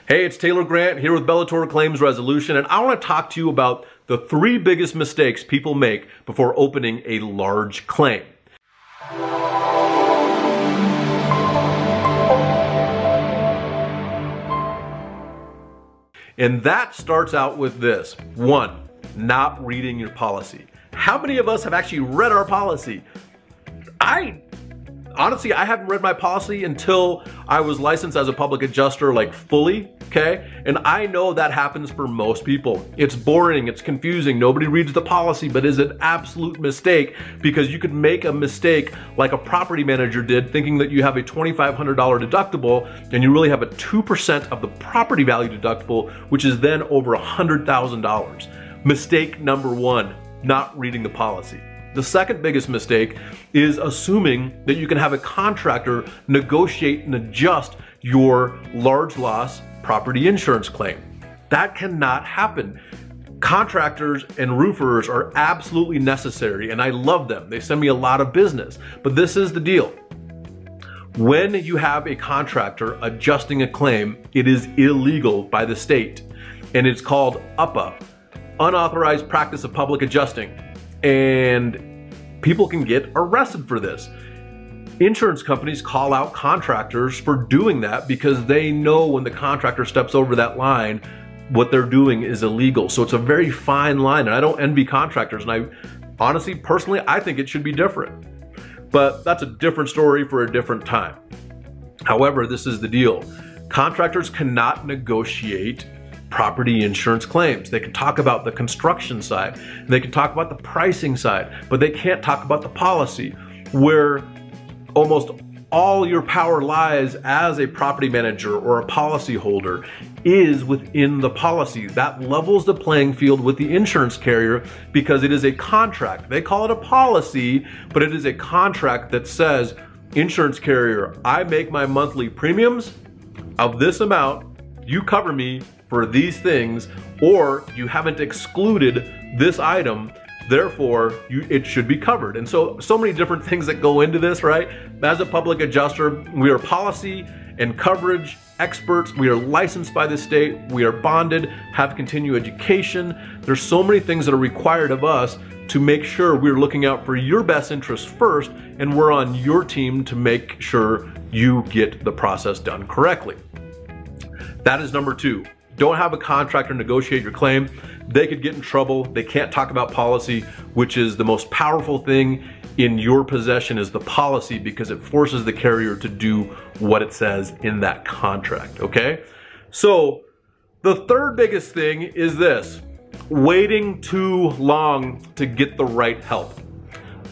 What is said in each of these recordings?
Hey, it's Taylor Grant here with Bellator Claims Resolution, and I want to talk to you about the 3 biggest mistakes people make before opening a large claim. And that starts out with this. 1, not reading your policy. How many of us have actually read our policy? Honestly, I haven't read my policy until I was licensed as a public adjuster, like fully, okay? And I know that happens for most people. It's boring, it's confusing, nobody reads the policy, but is an absolute mistake because you could make a mistake like a property manager did, thinking that you have a $2,500 deductible and you really have a 2% of the property value deductible, which is then over $100,000. Mistake number 1, not reading the policy. The second biggest mistake is assuming that you can have a contractor negotiate and adjust your large loss property insurance claim. That cannot happen. Contractors and roofers are absolutely necessary, and I love them. They send me a lot of business. But this is the deal. When you have a contractor adjusting a claim, it is illegal by the state, and it's called UPA, Unauthorized Practice of Public Adjusting. And people can get arrested for this. Insurance companies call out contractors for doing that because they know when the contractor steps over that line, what they're doing is illegal. So it's a very fine line, and I don't envy contractors. And I honestly, personally, I think it should be different. But that's a different story for a different time. However, this is the deal. Contractors cannot negotiate property insurance claims. They can talk about the construction side, and they can talk about the pricing side, but they can't talk about the policy, where almost all your power lies as a property manager or a policyholder is within the policy. That levels the playing field with the insurance carrier because it is a contract. They call it a policy, but it is a contract that says, insurance carrier, I make my monthly premiums of this amount, you cover me for these things, or you haven't excluded this item, therefore it should be covered. And so many different things that go into this, right? As a public adjuster, we are policy and coverage experts. We are licensed by the state. We are bonded, have continuing education. There's so many things that are required of us to make sure we're looking out for your best interest first, and we're on your team to make sure you get the process done correctly. That is number 2. Don't have a contractor negotiate your claim. They could get in trouble. They can't talk about policy, which is the most powerful thing in your possession is the policy, because it forces the carrier to do what it says in that contract, okay? So the third biggest thing is this: waiting too long to get the right help.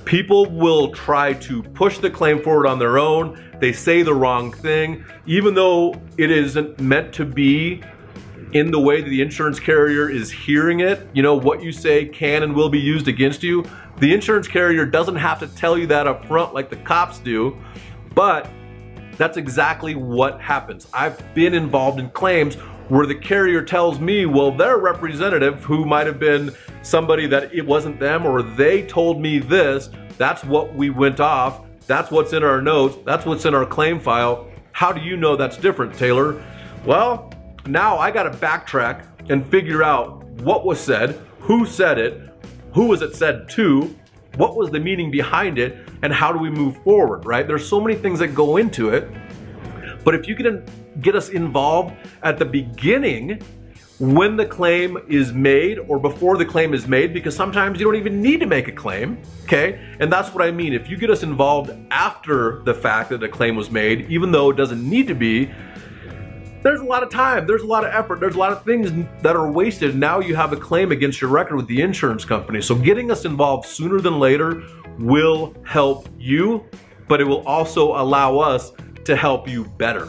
People will try to push the claim forward on their own. They say the wrong thing, even though it isn't meant to be in the way that the insurance carrier is hearing it. You know, what you say can and will be used against you. The insurance carrier doesn't have to tell you that up front like the cops do, but that's exactly what happens. I've been involved in claims where the carrier tells me, well, their representative, who might have been somebody that it wasn't them, or they told me this, that's what we went off, that's what's in our notes, that's what's in our claim file. How do you know that's different, Taylor? Well, now I gotta backtrack and figure out what was said, who was it said to, what was the meaning behind it, and how do we move forward, right? There's so many things that go into it, but if you can get us involved at the beginning when the claim is made or before the claim is made, because sometimes you don't even need to make a claim, okay? And that's what I mean. If you get us involved after the fact that a claim was made, even though it doesn't need to be, there's a lot of time, there's a lot of effort, there's a lot of things that are wasted. Now you have a claim against your record with the insurance company. So getting us involved sooner than later will help you, but it will also allow us to help you better.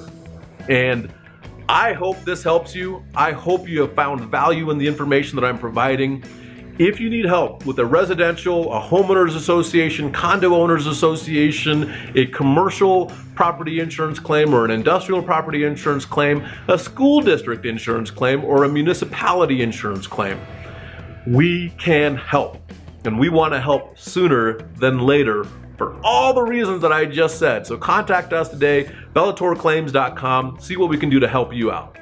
And I hope this helps you. I hope you have found value in the information that I'm providing. If you need help with a residential, a homeowners association, condo owners association, a commercial property insurance claim, or an industrial property insurance claim, a school district insurance claim, or a municipality insurance claim, we can help. And we want to help sooner than later for all the reasons that I just said. So contact us today, bellatorclaims.com, see what we can do to help you out.